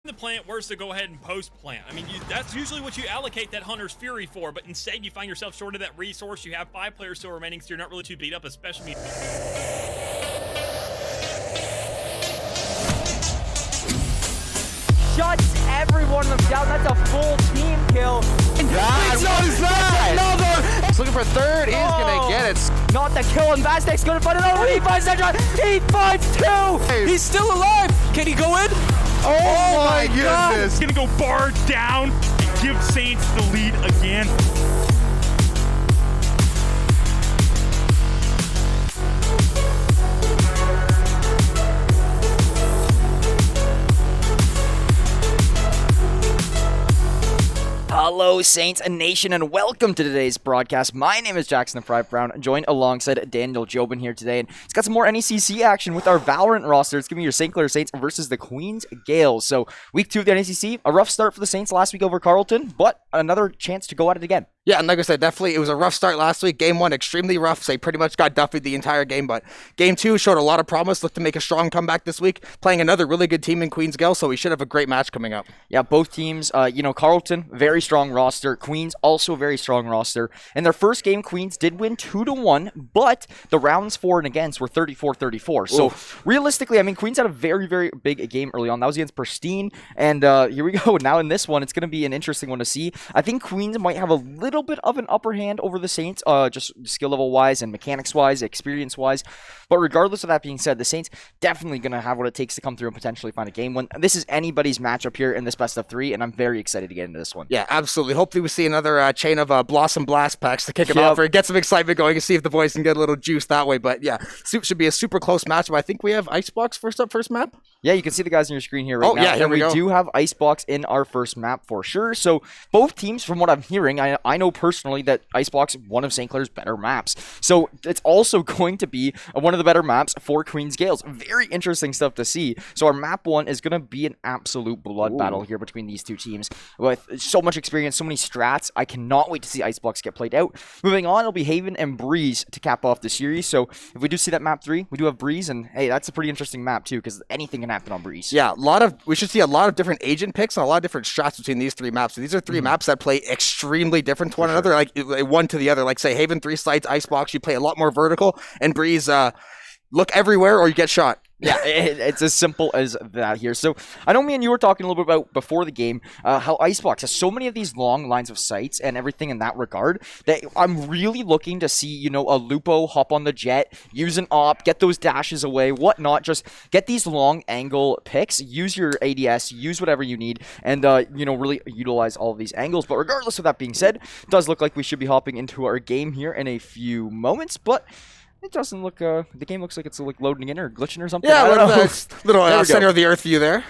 The plant worse to go ahead and post plant. I mean, that's usually what you allocate that Hunter's Fury for, but instead you find yourself short of that resource. You have 5 players still remaining, so you're not really too beat up, especially. Shuts every one of them down. That's a full team kill. Another! He's looking for a third. He's gonna get it. Not the kill, and Vastek's gonna find another one. He finds that shot. He finds 2. He's still alive. Can he go in? Oh my goodness. He's gonna go bar down and give Saints the lead again. Hello, Saints Nation, and welcome to today's broadcast. My name is Jackson the Fry Brown, joined alongside Daniel Jobin here today, and it's got some more NECC action with our Valorant roster. It's giving your St. Clair Saints versus the Queens Gaels. So, week 2 of the NECC, a rough start for the Saints last week over Carleton, but another chance to go at it again. Yeah, and like I said, definitely it was a rough start last week. Game 1, extremely rough. They pretty much got duffied the entire game, but Game 2 showed a lot of promise. Looked to make a strong comeback this week, playing another really good team in Queens Gaels, so we should have a great match coming up. Yeah, both teams, Carleton, very strong roster. Queens, also very strong roster. In their first game, Queens did win 2-1, but the rounds for and against were 34-34. So, realistically, I mean, Queens had a very, very big game early on. That was against Pristine, and here we go. Now in this one, it's going to be an interesting one to see. I think Queens might have a little bit of an upper hand over the Saints, just skill level wise and mechanics wise, experience wise. But regardless of that being said, the Saints definitely going to have what it takes to come through and potentially find a game win. This is anybody's matchup here in this best of 3, and I'm very excited to get into this one. Yeah, absolutely. Hopefully we see another chain of Blossom Blast packs to kick it off, or get some excitement going and see if the boys can get a little juice that way. But yeah, should be a super close matchup. I think we have Icebox first map. Yeah, you can see the guys on your screen here right now. Yeah, here we go. Do have Icebox in our first map for sure. So both teams, from what I'm hearing, I know personally that Icebox is one of St. Clair's better maps. So it's also going to be one of the better maps for Queens Gaels. Very interesting stuff to see. So our map 1 is going to be an absolute blood battle here between these two teams. With so much experience, so many strats, I cannot wait to see Icebox get played out. Moving on, it'll be Haven and Breeze to cap off the series. So if we do see that map 3, we do have Breeze, and hey, that's a pretty interesting map too, because anything can happen on Breeze. Yeah, we should see a lot of different agent picks and a lot of different strats between these 3 maps. So these are 3 maps that play extremely different to one another, like one to the other. Like say Haven 3 sites, Icebox, you play a lot more vertical, and Breeze, look everywhere or you get shot. Yeah, it's as simple as that here. So I know me and you were talking a little bit about before the game how Icebox has so many of these long lines of sights and everything in that regard that I'm really looking to see, a Lupo hop on the jet, use an op, get those dashes away, whatnot. Just get these long angle picks, use your ADS, use whatever you need, and, really utilize all of these angles. But regardless of that being said, it does look like we should be hopping into our game here in a few moments, but it doesn't look, the game looks like it's loading in or glitching or something. Yeah, I don't know. little center of the earth view there.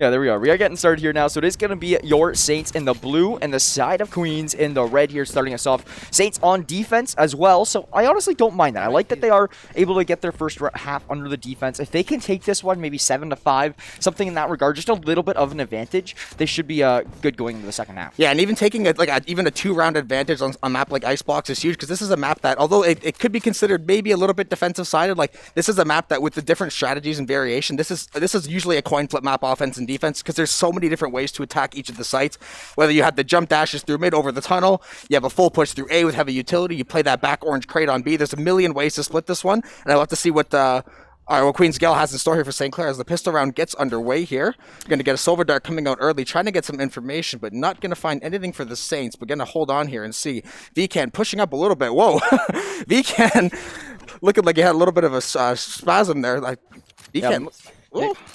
Yeah, there we are. We are getting started here now. So it is going to be your Saints in the blue and the side of Queens in the red here starting us off. Saints on defense as well. So I honestly don't mind that. I like that they are able to get their first half under the defense. If they can take this one, maybe 7-5, something in that regard, just a little bit of an advantage, they should be good going into the second half. Yeah, and even taking even a 2-round advantage on a map like Icebox is huge, because this is a map that, although it could be considered maybe a little bit defensive sided, like this is a map that with the different strategies and variation, this is usually a coin flip map, offense and defense, because there's so many different ways to attack each of the sites. Whether you have the jump dashes through mid over the tunnel, you have a full push through A with heavy utility, you play that back orange crate on B. There's a million ways to split this one, and I'll have to see what Queens Gael has in store here for St. Clair as the pistol round gets underway here. Going to get a Silver Dart coming out early, trying to get some information, but not going to find anything for the Saints, but going to hold on here and see. VCAN pushing up a little bit. Whoa. VCAN looking like he had a little bit of a spasm there. Like VCAN...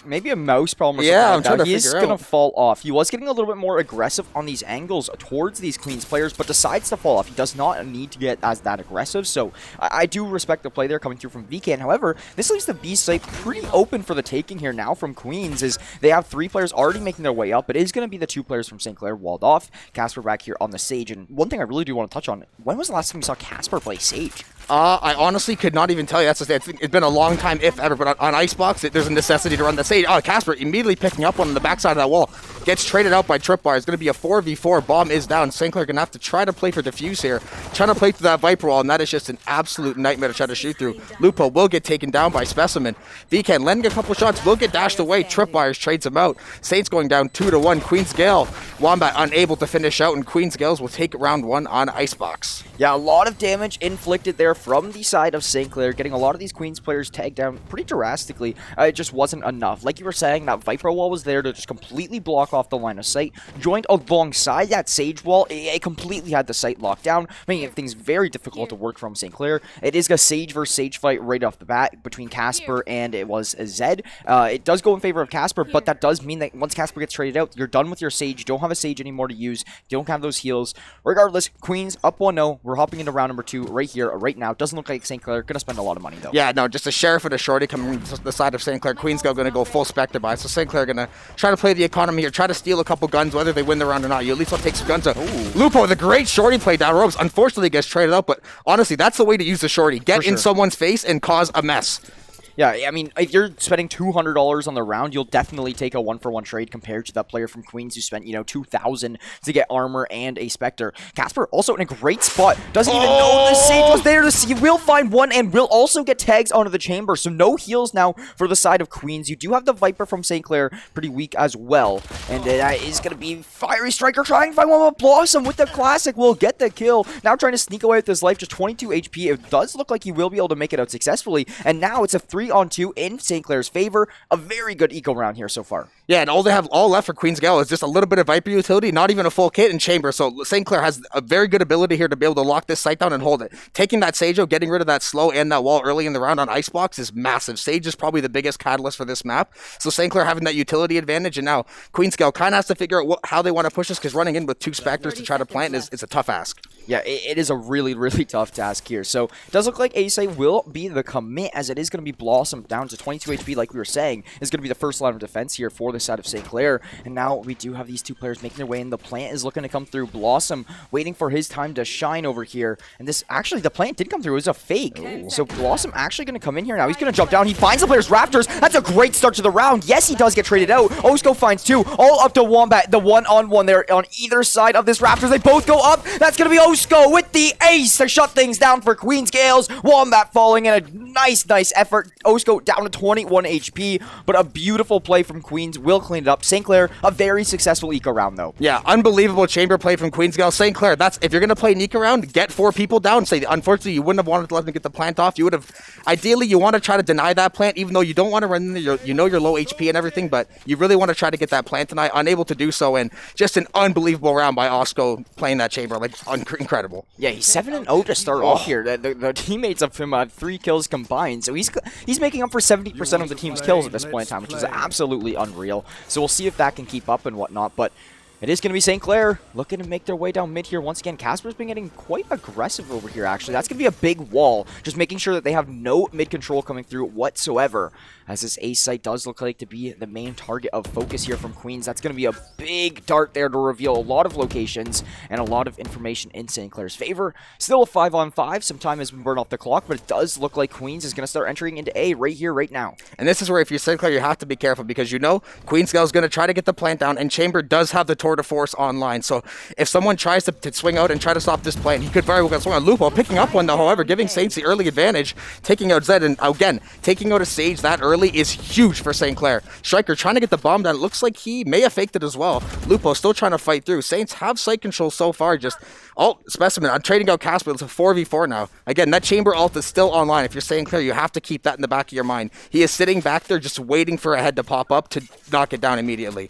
Maybe a mouse problem or something. Yeah, I'm trying to figure out. He's going to fall off. He was getting a little bit more aggressive on these angles towards these Queens players, but decides to fall off. He does not need to get as that aggressive, so I do respect the play there coming through from VCAN. However, this leaves the B site pretty open for the taking here now from Queens, as they have 3 players already making their way up. It is going to be the 2 players from St. Clair walled off. Casper back here on the Sage, and one thing I really do want to touch on, when was the last time you saw Casper play Sage? I honestly could not even tell you. That's the thing. It's been a long time, if ever. But on Icebox, there's a necessity to run the Sage. Oh, Casper immediately picking up one on the backside of that wall. gets traded out by Tripwire. It's going to be a 4v4. Bomb is down. St. Clair going to have to try to play for defuse here. Trying to play through that Viper wall, and that is just an absolute nightmare to try to shoot through. Lupo will get taken down by Specimen. VCan landing a couple shots, will get dashed away. Tripwires trades him out. Saints going down 2-1. Queen's Gale, Wombat unable to finish out, and Queen's Gales will take round 1 on Icebox. Yeah, a lot of damage inflicted there from the side of St. Clair, getting a lot of these Queens players tagged down pretty drastically. It just wasn't enough. Like you were saying, that Viper wall was there to just completely block off the line of sight. Joined alongside that Sage wall, it completely had the sight locked down, making things very difficult to work from St. Clair. It is a Sage versus Sage fight right off the bat between Casper and it was Zed. It does go in favor of Casper, but that does mean that once Casper gets traded out, you're done with your Sage. You don't have a Sage anymore to use. You don't have those heals. Regardless, Queens up 1-0. We're hopping into round number 2 right here, right now. Doesn't look like St. Clair going to spend a lot of money, though. Yeah, no, just a Sheriff and a Shorty coming from the side of St. Clair. Queens going to go full Spectre buy. So St. Clair going to try to play the economy here, try to steal a couple guns, whether they win the round or not. You at least want to take some guns out. Lupo with a great Shorty play down ropes. Unfortunately, gets traded out, but honestly, that's the way to use the Shorty. Get in someone's face and cause a mess. Yeah, I mean, if you're spending $200 on the round, you'll definitely take a 1-for-1 trade compared to that player from Queens who spent, $2,000 to get armor and a Spectre. Casper also in a great spot. Doesn't even know the Sage was there. He will find one and will also get tags onto the chamber. So no heals now for the side of Queens. You do have the Viper from St. Clair pretty weak as well. And that is going to be Fiery Striker trying to find one with Blossom with the Classic. Will get the kill. Now trying to sneak away with his life. Just 22 HP. It does look like he will be able to make it out successfully. And now it's a 3-on-2 in St. Clair's favor. A very good eco round here so far. Yeah, and all they have left for Queen's Gale is just a little bit of Viper utility, not even a full kit in chamber. So St. Clair has a very good ability here to be able to lock this site down and hold it. Taking that Sageo, getting rid of that slow and that wall early in the round on Icebox is massive. Sage is probably the biggest catalyst for this map. So St. Clair having that utility advantage, and now Queen's Gale kind of has to figure out how they want to push this, because running in with 2 Spectres to try to plant is a tough ask. Yeah, it is a really, really tough task here. So it does look like A-Site will be the commit, as it is going to be Blossom down to 22 HP, like we were saying, is going to be the first line of defense here for the side of St. Clair. And now we do have these 2 players making their way in. The plant is looking to come through. Blossom waiting for his time to shine over here. And this, actually, the plant did come through. It was a fake. So Blossom actually going to come in here now. He's going to jump down. He finds the player's Raptors. That's a great start to the round. Yes, he does get traded out. Osko finds 2. All up to Wombat. The one-on-one there on either side of this Raptors. They both go up. That's going to be Osko with the ace to shut things down for Queen's Gales. Wombat falling in a nice effort. Osko down to 21 HP, but a beautiful play from Queens will clean it up. St. Clair, a very successful eco round, though. Yeah, unbelievable chamber play from Queen's Gale. St. Clair, that's, if you're going to play an eco round, get 4 people down. Say, unfortunately, you wouldn't have wanted to let them get the plant off. You would have, ideally, you want to try to deny that plant, even though you don't want to run in there. You know you're low HP and everything, but you really want to try to get that plant tonight. Unable to do so, and just an unbelievable round by Osko playing that chamber. Like, incredible. Yeah, he's 7-0 to start off here. The teammates of him had 3 kills combined, so he's making up for 70% of the team's kills at this point in time, which is absolutely unreal. So we'll see if that can keep up and whatnot, but it is going to be St. Clair looking to make their way down mid here. Once again, Casper's been getting quite aggressive over here, actually. That's going to be a big wall, just making sure that they have no mid control coming through whatsoever, as this A site does look like to be the main target of focus here from Queens. That's going to be a big dart there to reveal a lot of locations and a lot of information in St. Clair's favor. Still a 5-on-5. Some time has been burned off the clock, but it does look like Queens is going to start entering into A right here, right now. And this is where, if you're St. Clair, you have to be careful, because Queen's Gale is going to try to get the plant down, and Chamber does have the tour de force online. So if someone tries to swing out and try to stop this plant, he could very well get swung on Lupo, picking up one though, however, giving Saints the early advantage, taking out Zed, and again, taking out a Sage that early is huge for St. Clair. Striker trying to get the bomb down. It looks like he may have faked it as well. Lupo still trying to fight through. Saints have site control so far. Just Specimen. I'm trading out Casper. It's a 4v4 now. Again, that chamber ult is still online. If you're St. Clair, you have to keep that in the back of your mind. He is sitting back there just waiting for a head to pop up to knock it down immediately.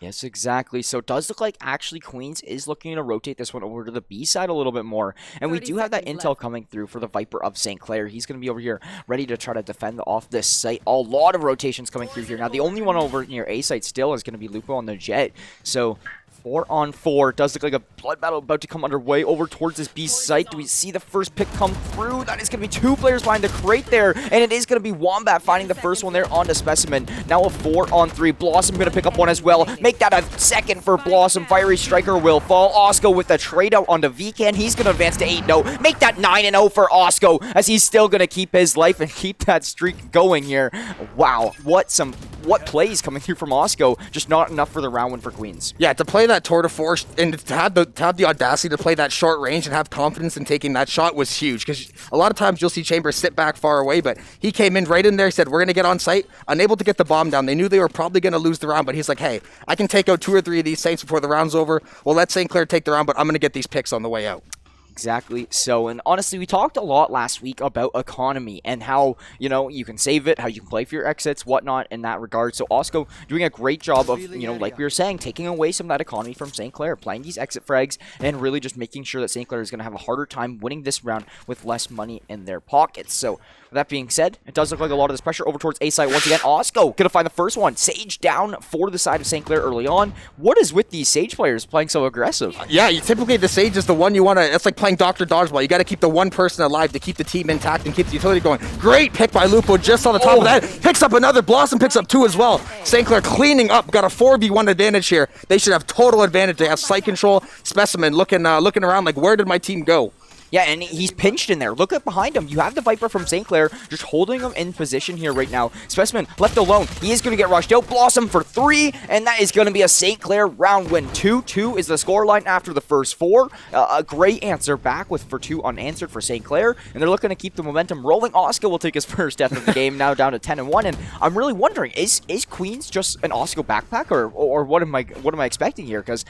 Yes, exactly. So it does look like actually Queens is looking to rotate this one over to the B side a little bit more. And we do have that intel coming through for the Viper of St. Clair. He's going to be over here ready to try to defend off this site. A lot of rotations coming through here. Now, the only one over near A site still is going to be Lupo on the Jet. So 4-on-4. Does look like a blood battle about to come underway over towards this B site. Do we see the first pick come through? That is going to be 2 players behind the crate there, and it is going to be Wombat finding the first one there onto Specimen. Now a 4-on-3. Blossom going to pick up one as well. Make that a second for Blossom. Fiery Striker will fall. Osco with the trade out onto Vcan. He's going to advance to 8-0. Make that 9-0 for Osco, as he's still going to keep his life and keep that streak going here. Wow, what plays coming through from Osco. Just not enough for the round win for Queens. Yeah, to play that tour de force and to have the audacity to play that short range and have confidence in taking that shot was huge, because a lot of times you'll see Chambers sit back far away, but he came in right in there, said, we're going to get on site, unable to get the bomb down. They knew they were probably going to lose the round, but he's like, hey, I can take out 2 or 3 of these Saints before the round's over. Well, let St. Clair take the round, but I'm going to get these picks on the way out. Exactly so, and honestly, we talked a lot last week about economy and how, you know, you can save it, how you can play for your exits, whatnot in that regard. So Osco doing a great job of, you know, like we were saying, taking away some of that economy from St. Clair, playing these exit frags, and really just making sure that St. Clair is going to have a harder time winning this round with less money in their pockets. So that being said, it does look like a lot of this pressure over towards A side once again. Osco going to find the first one. Sage down for the side of St. Clair early on. What is with these Sage players playing so aggressive? Yeah, typically the Sage is the one you want to, it's like playing Dr. Dodgeball. You got to keep the one person alive to keep the team intact and keep the utility going. Great pick by Lupo just on the top of that. Picks up another. Blossom picks up 2 as well. St. Clair cleaning up. Got a 4v1 advantage here. They should have total advantage. They have site control. Specimen looking around like, where did my team go? Yeah, and he's pinched in there. Look at behind him. You have the Viper from St. Clair just holding him in position here right now. Specimen left alone. He is going to get rushed out. Blossom for 3, and that is going to be a St. Clair round win. 2-2 is the scoreline after the first 4. A great answer back for 2 unanswered for St. Clair, and they're looking to keep the momentum rolling. Osco will take his first death of the game, now down to 10-1, and I'm really wondering, is Queens just an Osco backpack, or what am I expecting here? Because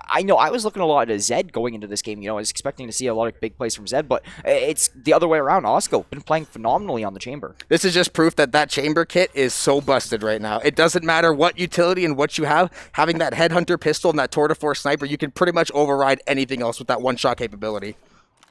I know I was looking a lot at Zed going into this game. You know, I was expecting to see a lot of big plays from Zed, but it's the other way around. Osco been playing phenomenally on the Chamber. This is just proof that Chamber kit is so busted right now. It doesn't matter what utility and what you have. Having that Headhunter pistol and that Tour de Force sniper, you can pretty much override anything else with that one-shot capability.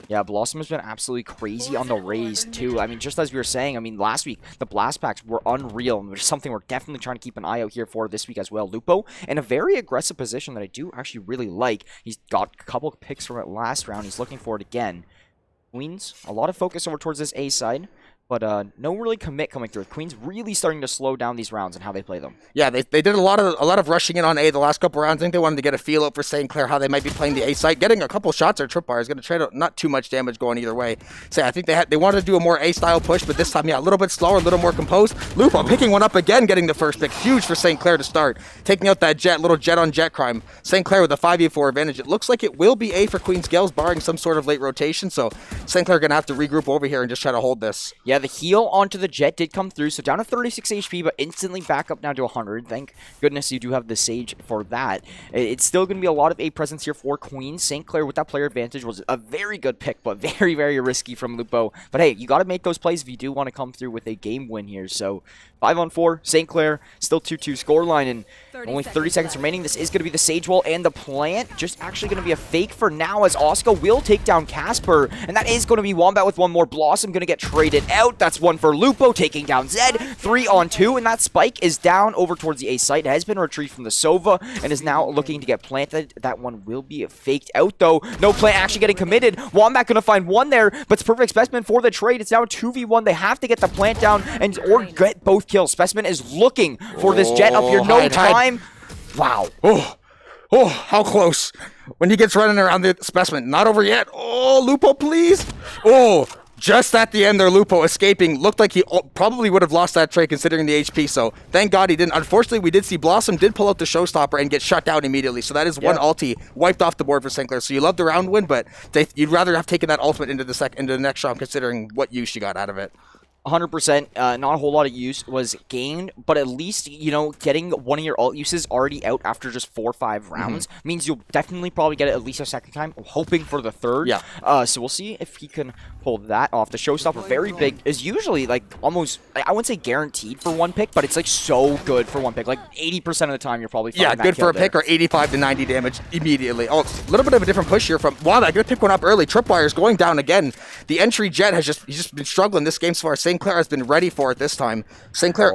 Yeah, Blossom has been absolutely crazy on the raise, too. I mean, just as we were saying, I mean, last week, the blast packs were unreal, and there's something we're definitely trying to keep an eye out here for this week as well. Lupo, in a very aggressive position that I do actually really like. He's got a couple of picks from it last round. He's looking for it again. Queens, a lot of focus over towards this A side, but no really commit coming through. Queens really starting to slow down these rounds and how they play them. Yeah, they did a lot of rushing in on A the last couple rounds. I think they wanted to get a feel out for St. Clair, how they might be playing the A site. Getting a couple shots or tripwire is going to trade out, not too much damage going either way. So I think they wanted to do a more A style push, but this time, yeah, a little bit slower, a little more composed. Lupo picking one up again, getting the first pick. Huge for St. Clair to start. Taking out that little jet on jet crime. St. Clair with a 5v4 advantage. It looks like it will be A for Queens Gaels, barring some sort of late rotation. So St. Clair going to have to regroup over here and just try to hold this. Yeah, the heal onto the jet did come through, so down to 36 HP, but instantly back up now to 100. Thank goodness you do have the Sage for that. It's still going to be a lot of A presence here for Queens. St. Clair with that player advantage was a very good pick, but very, very risky from Lupo. But hey, you got to make those plays if you do want to come through with a game win here. So 5-on-4, St. Clair, still 2-2 scoreline, and only 30 seconds remaining. This is going to be the Sage Wall and the plant. Just actually going to be a fake for now, as Osco will take down Casper, and that is going to be Wombat with one more. Blossom going to get traded out. That's one for Lupo, taking down Zed. 3-on-2, and that spike is down over towards the A site. It has been retrieved from the Sova, and is now looking to get planted. That one will be faked out, though. No plant actually getting committed. Wombat going to find one there, but it's perfect specimen for the trade. It's now a 2v1. They have to get the plant down or get both kills. Specimen is looking for this jet up here. No time. Wow. Oh, how close. When he gets running around the specimen. Not over yet. Oh, Lupo, please. Oh, just at the end there, Lupo escaping. Looked like he probably would have lost that trade considering the HP, so thank God he didn't. Unfortunately, we did see Blossom did pull out the showstopper and get shut down immediately, so that is one ulti wiped off the board for St. Clair. So you love the round win, but you'd rather have taken that ultimate into the next round considering what use you got out of it. 100%, not a whole lot of use was gained, but at least, you know, getting one of your ult uses already out after just 4 or 5 rounds means you'll definitely probably get it at least a second time. I'm hoping for the third. Yeah. So we'll see if he can pull that off. The showstopper, very big, is usually like almost, I wouldn't say guaranteed for one pick, but it's like so good for one pick. Like 80% of the time you're probably finding that good for a there. pick, or 85 to 90 damage immediately. Oh, a little bit of a different push here from Wombat. Gonna pick one up early. Tripwire's going down again. The entry jet he's just been struggling this game so far. St. St. Clair has been ready for it this time. St. Clair,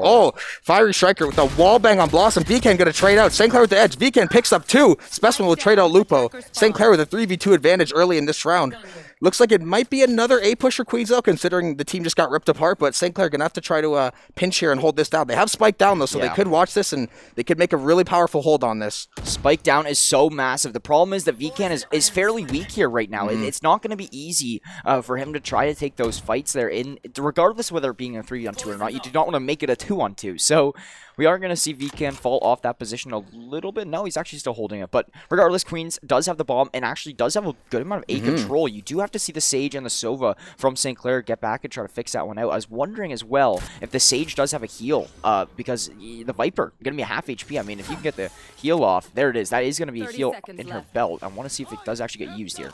Fiery Striker with a wall bang on Blossom. VCan going to trade out. St. Clair with the edge. VCan picks up 2. Specimen will trade out Lupo. St. Clair with a 3v2 advantage early in this round. Looks like it might be another A push for Queens, though, considering the team just got ripped apart. But St. Clair going to have to try to pinch here and hold this down. They have Spike down, though, so they could watch this, and they could make a really powerful hold on this. Spike down is so massive. The problem is that VCan is fairly weak here right now. It's not going to be easy for him to try to take those fights there, regardless of whether it being a 3-on-2 or not. You do not want to make it a 2-on-2. So we are going to see VCan fall off that position a little bit. No, he's actually still holding it. But regardless, Queens does have the bomb and actually does have a good amount of A control. You do have to see the Sage and the Sova from St. Clair get back and try to fix that one out. I was wondering as well if the Sage does have a heal because the Viper going to be a half HP. I mean, if you can get the heal off, there it is. That is going to be a heal in her belt. I want to see if it does actually get used here.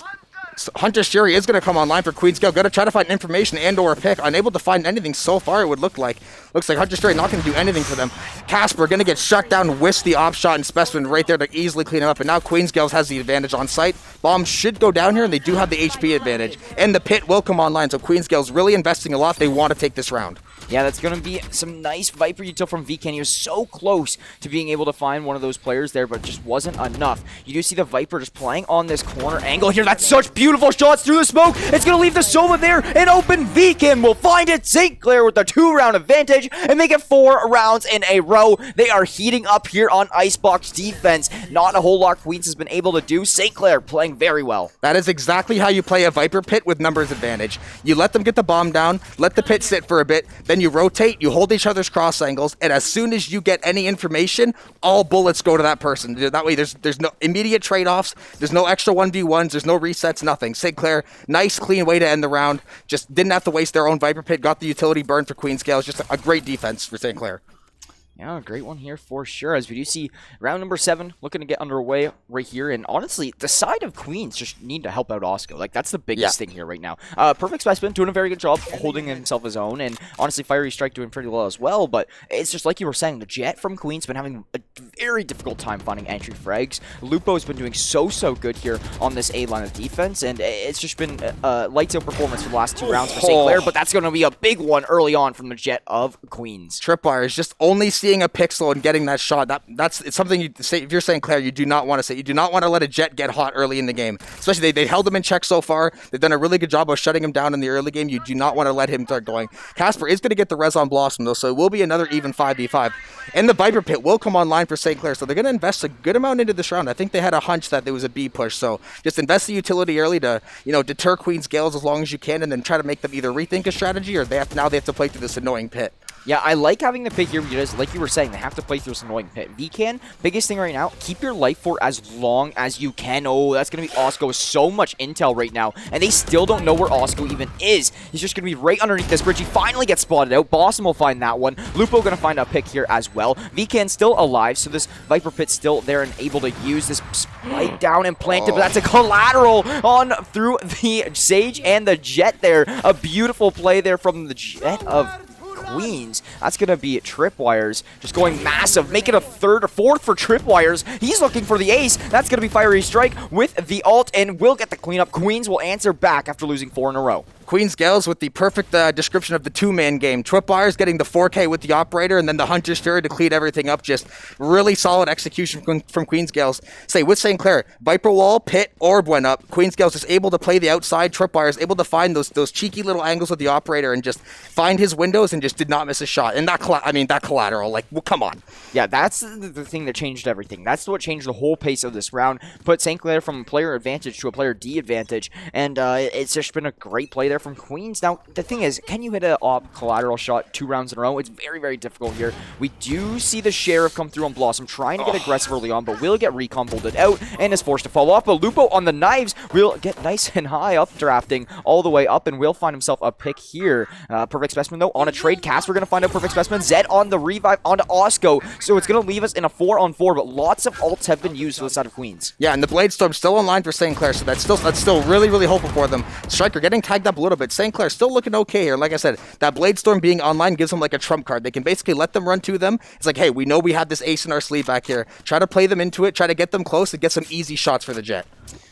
So Hunter's Fury is going to come online for Queen's Gale. Going to try to find information and or a pick. Unable to find anything so far, it would look like. Looks like Hunter's Fury not going to do anything for them. Casper going to get shut down with the op shot and Specimen right there to easily clean him up. And now Queen's Gale has the advantage on site. Bombs should go down here, and they do have the HP advantage. And the pit will come online, so Queen's Gale's really investing a lot. They want to take this round. Yeah, that's going to be some nice Viper util from VCan. He was so close to being able to find one of those players there, but just wasn't enough. You do see the Viper just playing on this corner angle here. That's such beautiful shots through the smoke. It's going to leave the Soma there and open. VCan will find it. St. Clair with the 2-round advantage and make it 4 rounds in a row. They are heating up here on Icebox defense. Not a whole lot Queens has been able to do. St. Clair playing very well. That is exactly how you play a Viper pit with numbers advantage. You let them get the bomb down, let the pit sit for a bit, then you rotate, you hold each other's cross angles, and as soon as you get any information, all bullets go to that person. That way there's no immediate trade-offs, there's no extra 1v1s, there's no resets, nothing. St. Clair, nice clean way to end the round. Just didn't have to waste their own Viper pit, got the utility burn for Queen's Gale. Just a great defense for St. Clair. Yeah, a great one here for sure. As we do see round number 7 looking to get underway right here. And honestly, the side of Queens just need to help out Osco. Like, that's the biggest thing here right now. Perfect Specimen doing a very good job holding himself his own. And honestly, Fiery Strike doing pretty well as well. But it's just like you were saying, the Jet from Queens been having a very difficult time finding entry frags. Lupo's been doing so good here on this A line of defense. And it's just been lights out performance for the last 2 rounds for St. Clair. But that's going to be a big one early on from the Jet of Queens. Tripwire is just only seeing a pixel and getting that shot. It's something you say if you're saying Claire, you do not want to say. You do not want to let a Jet get hot early in the game. Especially they held him in check so far. They've done a really good job of shutting him down in the early game. You do not want to let him start going. Casper is going to get the res on Blossom though, so it will be another even 5v5. And the Viper pit will come online for St. Clair, so they're going to invest a good amount into this round. I think they had a hunch that there was a B push, so just invest the utility early to deter Queen's Gales as long as you can, and then try to make them either rethink a strategy or they have to play through this annoying pit. Yeah, I like having the pit here because, like you were saying, they have to play through this annoying pit. VCan, biggest thing right now, keep your life for as long as you can. Oh, that's going to be Osco with so much intel right now, and they still don't know where Osco even is. He's just going to be right underneath this bridge. He finally gets spotted out. Blossom will find that one. Lupo going to find a pick here as well. VCan still alive, so this Viper pit's still there and able to use this spike down and plant it, but that's a collateral on through the Sage and the Jet there. A beautiful play there from the Jet of Queens. That's going to be Tripwires just going massive, make it a 3rd or 4th for Tripwires. He's looking for the ace. That's going to be Fiery Strike with the ult and will get the cleanup. Queens will answer back after losing 4 in a row. Queen's Gales with the perfect description of the 2-man game. Tripwire's getting the 4K with the Operator, and then the Hunter's Fury to clean everything up. Just really solid execution from Queen's Gales. Say, with St. Clair, Viper Wall, Pit, Orb went up. Queen's Gales is able to play the outside. Tripwire's able to find those cheeky little angles with the Operator and just find his windows and just did not miss a shot. And that collateral, like, well, come on. Yeah, that's the thing that changed everything. That's what changed the whole pace of this round. Put St. Clair from a player advantage to a player D advantage, and it's just been a great play there from Queens. Now, the thing is, can you hit a op collateral shot 2 rounds in a row? It's very difficult here. We do see the Sheriff come through on Blossom, trying to get aggressive early on, but will get recon bolted out and is forced to fall off. But Lupo on the knives will get nice and high up, drafting all the way up, and will find himself a pick here. Perfect Specimen, though, on a trade. Casper going to find a Perfect Specimen. Zed on the revive onto Osco, so it's going to leave us in a 4-on-4, but lots of ults have been used for the side of Queens. Yeah, and the Blade Storm still online for St. Clair, so that's still really hopeful for them. Striker getting tagged up a little bit. St. Clair still looking okay here. Like I said, that Blade Storm being online gives them like a trump card. They can basically let them run to them. It's like, hey, we know we have this ace in our sleeve back here. Try to play them into it, try to get them close and get some easy shots for the Jet.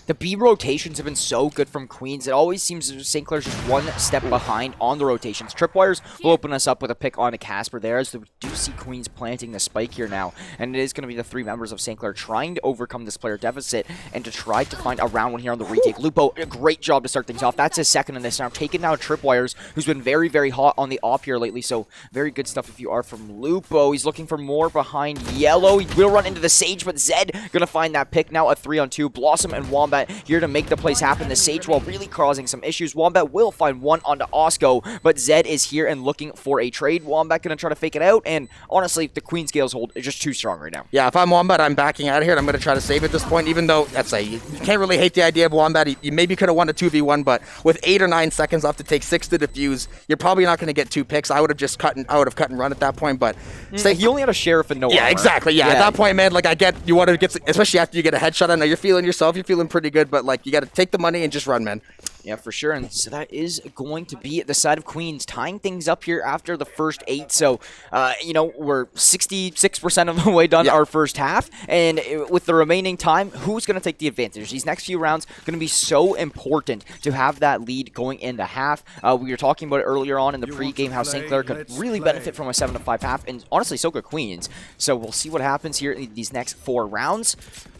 The B rotations have been so good from Queens. It always seems St. Clair's just one step behind on the rotations. Tripwires will open us up with a pick on a Casper there, as we do see Queens planting the spike here now. And it is going to be the 3 members of St. Clair trying to overcome this player deficit and to try to find a round one here on the retake. Lupo, a great job to start things off. That's his second in this now. Taking down Tripwires, who's been very, very hot on the off here lately. So very good stuff if you are from Lupo. He's looking for more behind Yellow. He will run into the Sage, but Zed going to find that pick now. A 3-on-2. Blossom and Wombat here to make the plays happen. The Sage Wall really causing some issues. Wombat will find one onto Osco, but Zed is here and looking for a trade. Wombat going to try to fake it out, and honestly, the Queen's Gaels hold is just too strong right now. Yeah, if I'm Wombat, I'm backing out of here, and I'm going to try to save at this point, even though, you can't really hate the idea of Wombat. You maybe could have won a 2v1, but with 8 or 9 seconds left to take 6 to defuse, you're probably not going to get 2 picks. I would have just cut and run at that point, but... He only had a Sheriff and no armor. Exactly. Yeah, at that point, man, like, I get, you want to get, especially after you get a headshot, I know you're feeling yourself, you're feeling pretty good, but, like, you got to take the money and just run, man. Yeah, for sure. And so that is going to be the side of Queens tying things up here after the first 8. So, we're 66% of the way done our first half. And with the remaining time, who's going to take the advantage? These next few rounds going to be so important to have that lead going into half. We were talking about it earlier on in the pregame, how St. Clair could really benefit from a 7-5 half. And honestly, so could Queens. So we'll see what happens here in these next 4 rounds.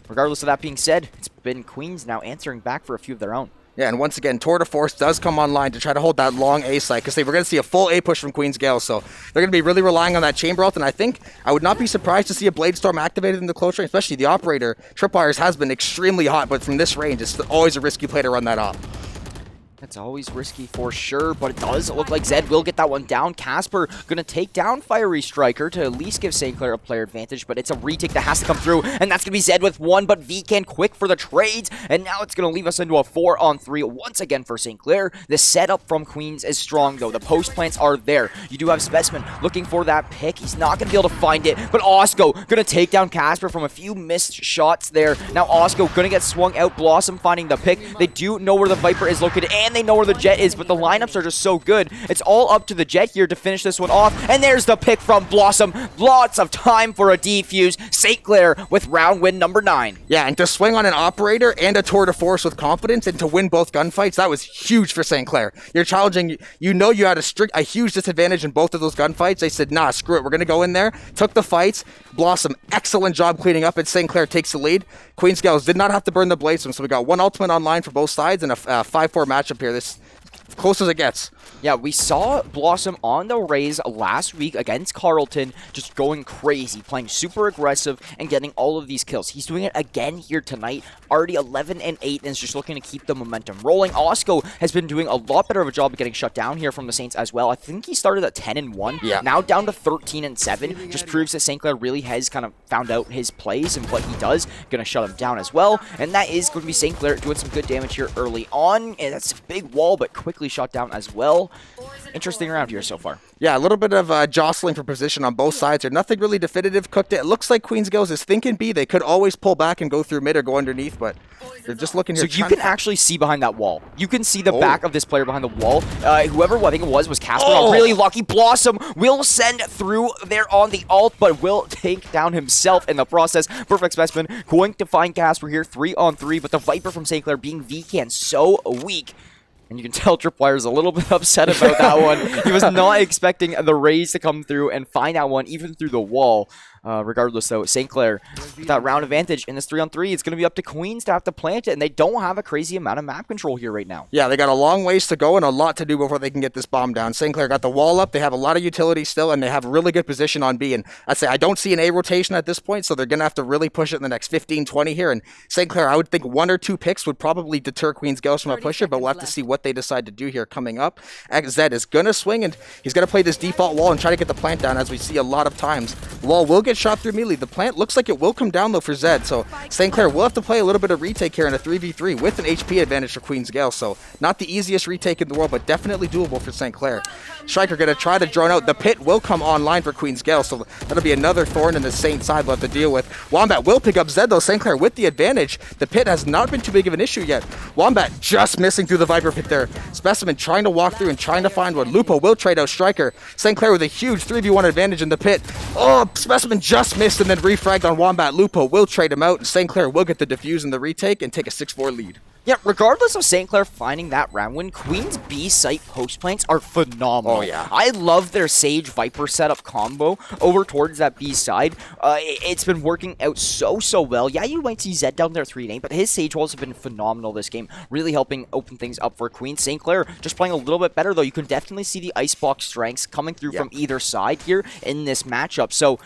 Regardless of that being said, it's been Queens now answering back for a few of their own. Yeah, and once again, Tour de Force does come online to try to hold that long A site, because we're going to see a full A push from Queen's Gaels, so they're going to be really relying on that Chamber Ult, and I think I would not be surprised to see a Blade Storm activated in the close range, especially the operator. Tripwires has been extremely hot, but from this range, it's always a risky play to run that off. It's always risky for sure, but it does look like Zed will get that one down. Casper going to take down Fiery Striker to at least give St. Clair a player advantage, but it's a retake that has to come through, and that's going to be Zed with 1, but Vcan quick for the trades, and now it's going to leave us into a 4-on-3 once again for St. Clair. The setup from Queens is strong, though. The post plants are there. You do have Specimen looking for that pick. He's not going to be able to find it, but Osco going to take down Casper from a few missed shots there. Now Osco going to get swung out. Blossom finding the pick. They do know where the Viper is located, and they know where the Jet is, but the lineups are just so good. It's all up to the Jet here to finish this one off, and there's the pick from Blossom. Lots of time for a defuse. St. Clair with round win number 9. Yeah, and to swing on an operator and a Tour de Force with confidence and to win both gunfights, that was huge for St. Clair. You're challenging, you had a huge disadvantage in both of those gunfights. They said, nah, screw it, we're going to go in there. Took the fights. Blossom, excellent job cleaning up, and St. Clair takes the lead. Queen's Gaels did not have to burn the Blades, so we got one ultimate online for both sides and a 5-4 matchup here. This close as it gets. Yeah, we saw Blossom on the Rays last week against Carleton, just going crazy, playing super aggressive and getting all of these kills. He's doing it again here tonight, already 11-8, and is just looking to keep the momentum rolling. Osco has been doing a lot better of a job of getting shut down here from the Saints as well. I think he started at 10-1, now down to 13-7. Just proves that St. Clair really has kind of found out his plays and what he does. Going to shut him down as well, and that is going to be St. Clair doing some good damage here early on, and that's a big wall, but quickly shot down as well. Interesting round here so far. Yeah, a little bit of jostling for position on both sides here. Nothing really definitive. Cooked it. It looks like Queen's Gaels is thinking B. They could always pull back and go through mid or go underneath, but they're just looking here. So you can actually see behind that wall. You can see the back of this player behind the wall. Whoever I think it was Casper. Really lucky. Blossom will send through there on the ult, but will take down himself in the process. Perfect Specimen going to find Casper here 3-on-3, but the Viper from St. Clair being Vcan so weak. And you can tell Tripwire's a little bit upset about that one. He was not expecting the Rays to come through and find that one, even through the wall. Regardless, though, St. Clair, with that round advantage in this 3-on-3, it's going to be up to Queens to have to plant it, and they don't have a crazy amount of map control here right now. Yeah, they got a long ways to go and a lot to do before they can get this bomb down. St. Clair got the wall up, they have a lot of utility still, and they have a really good position on B. And I'd say I don't see an A rotation at this point, so they're going to have to really push it in the next 15-20 here. And St. Clair, I would think 1 or 2 picks would probably deter Queen's Gaels from a pusher, but we'll have to see what they decide to do here coming up. Zed is going to swing, and he's going to play this default wall and try to get the plant down, as we see a lot of times. Wall will get shot through melee. The plant looks like it will come down, though, for Zed, so St. Clair will have to play a little bit of retake here in a 3v3 with an HP advantage for Queen's Gaels, so not the easiest retake in the world, but definitely doable for St. Clair. Striker going to try to drone out. The pit will come online for Queen's Gaels, so that'll be another thorn in the Saint side we'll have to deal with. Wombat will pick up Zed, though. St. Clair with the advantage. The pit has not been too big of an issue yet. Wombat just missing through the Viper pit there. Specimen trying to walk through and trying to find one. Lupo will trade out Striker. St. Clair with a huge 3v1 advantage in the pit. Oh, Specimen just missed and then refragged on Wombat. Lupo will trade him out, and St. Clair will get the defuse and the retake and take a 6-4 lead. Yeah, regardless of St. Clair finding that round win, Queen's B site post plants are phenomenal. Oh, yeah. I love their Sage Viper setup combo over towards that B side. It's been working out so well. Yeah, you might see Zed down there 3-8, but his Sage walls have been phenomenal this game, really helping open things up for Queen. St. Clair just playing a little bit better, though. You can definitely see the Icebox strengths coming through from either side here in this matchup. So,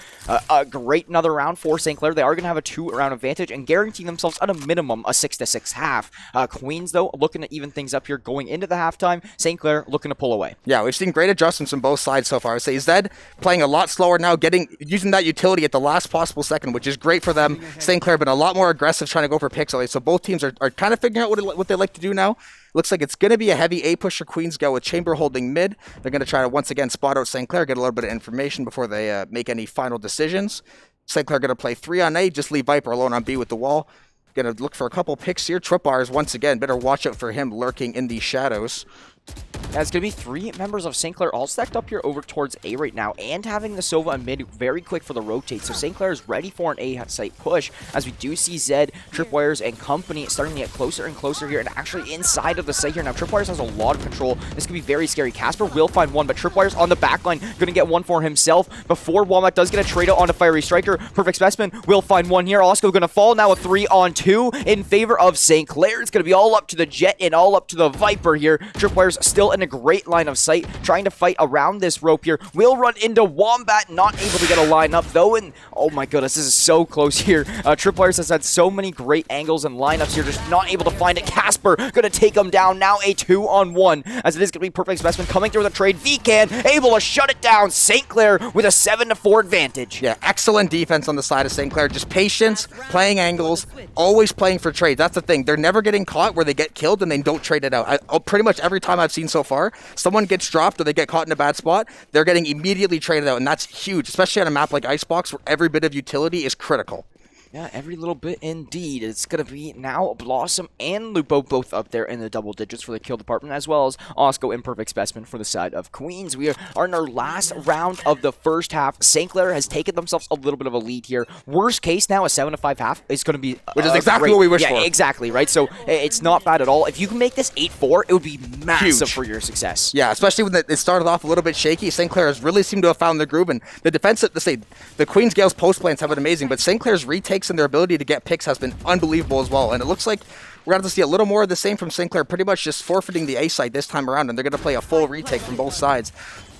a great another round for St. Clair. They are going to have a 2-round advantage and guaranteeing themselves at a minimum a 6-6 half. Queens, though, looking to even things up here going into the halftime. St. Clair looking to pull away. Yeah, we've seen great adjustments on both sides so far. I would say Zed playing a lot slower now, using that utility at the last possible second, which is great for them. St. Clair been a lot more aggressive trying to go for picks. So both teams are kind of figuring out what they like to do now. Looks like it's going to be a heavy A push for Queens Go with Chamber holding mid. They're going to try to once again spot out St. Clair, get a little bit of information before they make any final decisions. St. Clair going to play 3 on A, just leave Viper alone on B with the wall. Going to look for a couple picks here. Tripwires, once again, better watch out for him lurking in the shadows. Yeah, it's going to be 3 members of St. Clair all stacked up here over towards A right now, and having the Sova and mid very quick for the rotate. So St. Clair is ready for an A site push, as we do see Zed, Tripwires, and company starting to get closer and closer here, and actually inside of the site here. Now, Tripwires has a lot of control. This could be very scary. Casper will find one, but Tripwires on the back line, going to get one for himself before Wombat does get a trade out on a Fiery Striker. Perfect Specimen will find one here. Osco going to fall now, a 3-on-2 in favor of St. Clair. It's going to be all up to the Jet and all up to the Viper here. Tripwires still in a great line of sight, trying to fight around this rope here. Will run into Wombat, not able to get a line up though, and oh my goodness, this is so close here. Tripwires has had so many great angles and lineups here, just not able to find it. Casper gonna take him down, now a 2-on-1, as it is gonna be Perfect Specimen coming through the trade. Vcan able to shut it down. St. Clair with a 7-4 advantage. Yeah, excellent defense on the side of St. Clair. Just patience, playing angles, always playing for trades. That's the thing. They're never getting caught where they get killed and they don't trade it out. Pretty much every time I've seen so far, someone gets dropped or they get caught in a bad spot, they're getting immediately traded out, and that's huge, especially on a map like Icebox where every bit of utility is critical. Yeah, every little bit indeed. It's going to be now Blossom and Lupo both up there in the double digits for the kill department, as well as Osco and Perfect Specimen for the side of Queens. We are in our last round of the first half. St. Clair has taken themselves a little bit of a lead here. Worst case now, a 7-5 half is going to be which is exactly what we wish for. Yeah, exactly, right? So it's not bad at all. If you can make this 8-4, it would be massive for your success. Yeah, especially when it started off a little bit shaky. St. Clair has really seemed to have found the groove, and the defensive, the Queens Gaels post plans have been amazing, but St. Clair's retakes and their ability to get picks has been unbelievable as well, and it looks like we're going to see a little more of the same from St. Clair, pretty much just forfeiting the A side this time around, and they're going to play a full retake from both sides.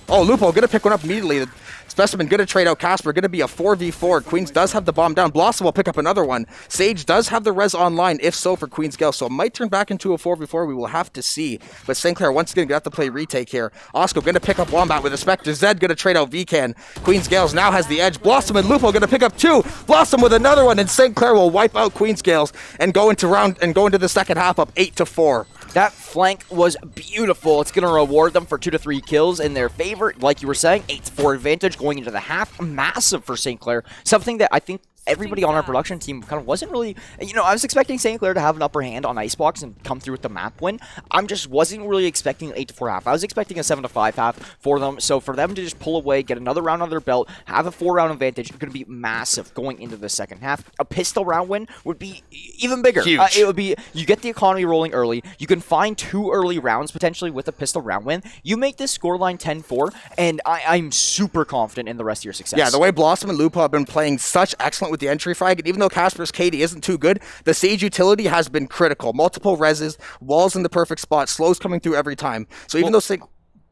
Oh, Lupo going to pick one up immediately. Specimen going to trade out Casper, going to be a 4v4. Queens does have the bomb down. Blossom will pick up another one. Sage does have the res online, if so, for Queens Gale, so it might turn back into a 4v4. We will have to see. But St. Clair once again going to have to play retake here. Osco going to pick up Wombat with a Spectre. Zed going to trade out Vcan. Queens Gales now has the edge. Blossom and Lupo going to pick up 2. Blossom with another one, and St. Clair will wipe out Queens Gales and go into the second half up 8-4. That flank was beautiful. It's going to reward them for 2 to 3 kills in their favor. Like you were saying, 8-4 advantage going into the half. Massive for St. Clair. Something that I think everybody on our production team kind of wasn't really, I was expecting St. Clair to have an upper hand on Icebox and come through with the map win. I just wasn't really expecting an 8-4 half. I was expecting a 7-5 half for them. So for them to just pull away, get another round on their belt, have a 4-round advantage, going to be massive going into the second half. A pistol round win would be even bigger. Huge. It would be, you get the economy rolling early, you can find 2 early rounds potentially with a pistol round win. You make this scoreline 10-4, and I'm super confident in the rest of your success. Yeah, the way Blossom and Lupo have been playing such excellent with the entry frag, and even though Casper's KD isn't too good, the Sage utility has been critical. Multiple reses, walls in the perfect spot, slows coming through every time. So even though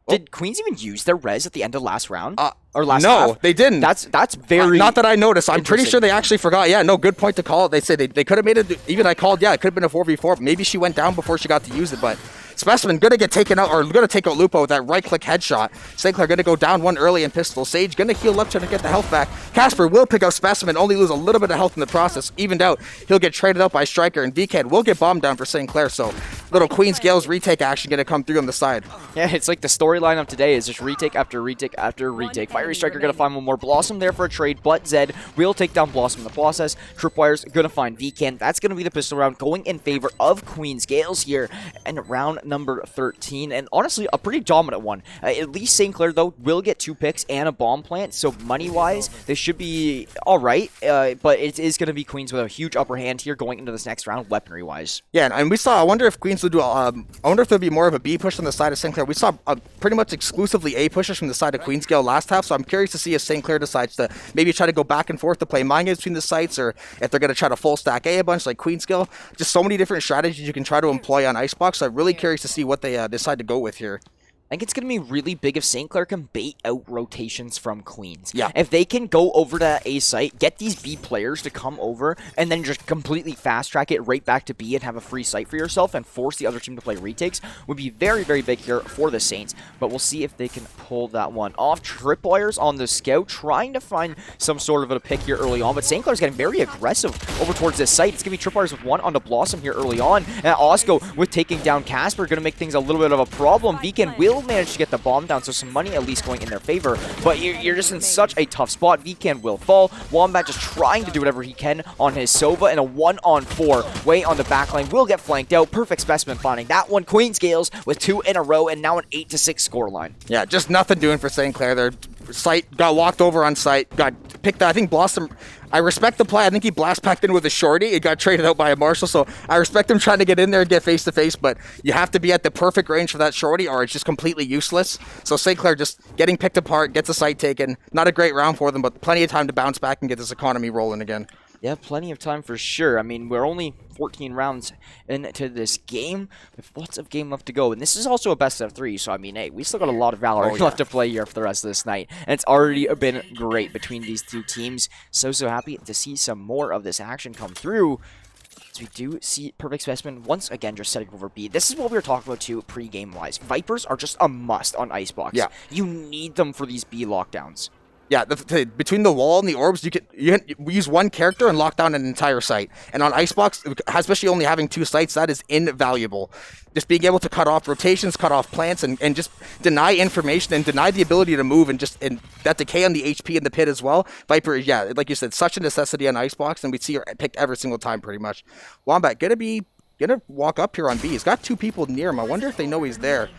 did Queens even use their res at the end of last round? Or last half? No, they didn't. That's very not that I noticed. I'm pretty sure they actually forgot. Yeah, no, good point to call it. They say they could have made it, even I called, yeah, it could have been a 4v4. Maybe she went down before she got to use it, but Specimen going to get taken out, or going to take out Lupo with that right-click headshot. St. Clair going to go down one early in pistol. Sage going to heal up to get the health back. Casper will pick up Specimen, only lose a little bit of health in the process. Evened out, he'll get traded out by Striker, and VCAD will get bombed down for St. Clair. So little Queen's Gaels retake action gonna come through on the side. Yeah, it's like the storyline of today is just retake after retake after retake. Fiery Striker gonna find one more. Blossom there for a trade, but Zed will take down Blossom in the process. Tripwire's gonna find VCAN. That's gonna be the pistol round going in favor of Queen's Gaels here in round number 13. And honestly, a pretty dominant one. At least St. Clair, though, will get 2 picks and a bomb plant. So money-wise, they should be all right. But it is gonna be Queens with a huge upper hand here going into this next round, weaponry-wise. Yeah, and we saw, I wonder if Queens would do, I wonder if there'd be more of a B push on the side of St. Clair. We saw pretty much exclusively A pushes from the side of Queen's Gale last half, so I'm curious to see if St. Clair decides to maybe try to go back and forth to play mind games between the sites, or if they're going to try to full stack A a bunch like Queen's Gale. Just so many different strategies you can try to employ on Icebox, so I'm really curious to see what they decide to go with here. I think it's going to be really big if St. Clair can bait out rotations from Queens. Yeah. If they can go over to that A site, get these B players to come over, and then just completely fast track it right back to B and have a free site for yourself and force the other team to play retakes, would be very, very big here for the Saints. But we'll see if they can pull that one off. Tripwires on the scout, trying to find some sort of a pick here early on, but St. Clair's getting very aggressive over towards this site. It's going to be Tripwires with 1 onto Blossom here early on. And Osco with taking down Casper, going to make things a little bit of a problem. Vegan will manage to get the bomb down, so some money at least going in their favor, but you're just in such a tough spot. Vcan will fall. Wombat just trying to do whatever he can on his Sova, and a 1-on-4 way on the backline will get flanked out. Perfect Specimen finding that one. Queen's Gales with 2 in a row, and now an 8-6 scoreline. Yeah, just nothing doing for St. Clair. Their site got walked over on site, got picked out. I think Blossom, I respect the play. I think he blast packed in with a shorty. It got traded out by a Marshall, so I respect him trying to get in there and get face-to-face, but you have to be at the perfect range for that shorty or it's just completely useless. So St. Clair just getting picked apart, gets a site taken. Not a great round for them, but plenty of time to bounce back and get this economy rolling again. Yeah, plenty of time for sure. I mean, we're only 14 rounds into this game with lots of game left to go. And this is also a best of 3, so I mean, hey, we still got a lot of Valor left to play here for the rest of this night. And it's already been great between these 2 teams. So happy to see some more of this action come through. So we do see Perfect Specimen once again just setting over B. This is what we were talking about too, pre-game wise. Vipers are just a must on Icebox. Yeah. You need them for these B lockdowns. Yeah, between the wall and the orbs, you use one character and lock down an entire site. And on Icebox, especially only having 2 sites, that is invaluable. Just being able to cut off rotations, cut off plants, and just deny information and deny the ability to move, and that decay on the HP in the pit as well. Viper, yeah, like you said, such a necessity on Icebox, and we see her picked every single time pretty much. Wombat gonna walk up here on B. He's got 2 people near him. I wonder if they know he's there.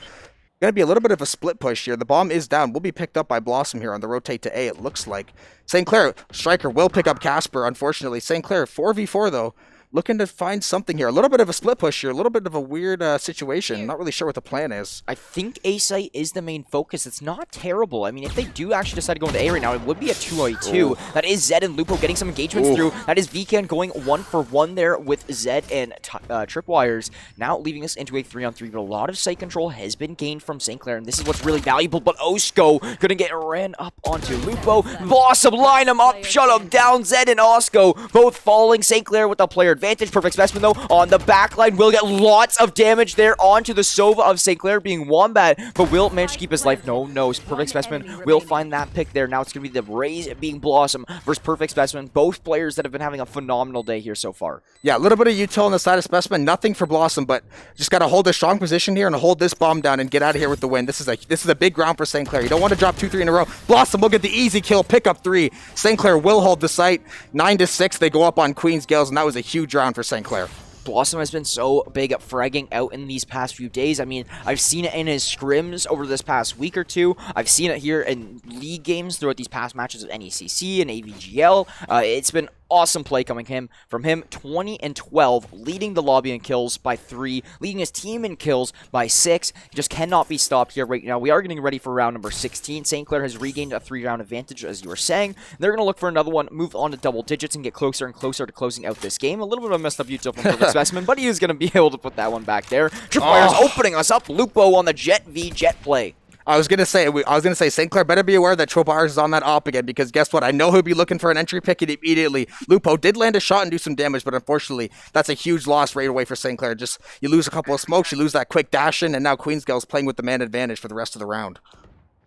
Gonna be a little bit of a split push here. The bomb is down. Will be picked up by Blossom here on the rotate to A, it looks like. St. Clair, Striker will pick up Casper, unfortunately. St. Clair, 4v4 though. Looking to find something here. A little bit of a split push here. A little bit of a weird situation. Not really sure what the plan is. I think A site is the main focus. It's not terrible. I mean, if they do actually decide to go into A right now, it would be a 2v2. That is Zed and Lupo getting some engagements through. That is Vcan going 1-for-1 there with Zed and Tripwires. Now leaving us into a 3-on-3. But a lot of site control has been gained from St. Clair, and this is what's really valuable. But Osco gonna get ran up onto Lupo. Blossom, line him up, shut him down. Zed and Osco both falling. St. Clair with the player advantage. Perfect Specimen though on the backline will get lots of damage there onto the Sova of St. Clair being Wombat, but will manage to keep his life. No, Perfect Specimen will find that pick there. Now it's going to be the Rays being Blossom versus Perfect Specimen. Both players that have been having a phenomenal day here so far. Yeah, a little bit of util on the side of Specimen. Nothing for Blossom, but just got to hold a strong position here and hold this bomb down and get out of here with the win. This is a big round for St. Clair. You don't want to drop 2-3 in a row. Blossom will get the easy kill, pick up 3. St. Clair will hold the site. 9-6. They go up on Queen's Gales, and that was a huge round for St. Clair. Blossom has been so big at fragging out in these past few days. I mean, I've seen it in his scrims over this past week or 2. I've seen it here in league games throughout these past matches of NECC and AVGL. It's been awesome play coming from him. 20-12, leading the lobby in kills by 3, leading his team in kills by 6. He just cannot be stopped here right now. We are getting ready for round number 16. St. Clair has regained a 3-round advantage, as you were saying. They're going to look for another one, move on to double digits, and get closer and closer to closing out this game. A little bit of a messed up util from Perfect Specimen, but he is going to be able to put that one back there. Tripwire's opening us up. Lupo on the Jet v Jet play. I was gonna say St. Clair better be aware that Tripwires is on that op again, because guess what? I know he'll be looking for an entry pick immediately. Lupo did land a shot and do some damage, but unfortunately, that's a huge loss right away for St. Clair. Just you lose a couple of smokes, you lose that quick dash in, and now Queen's Gale's playing with the man advantage for the rest of the round.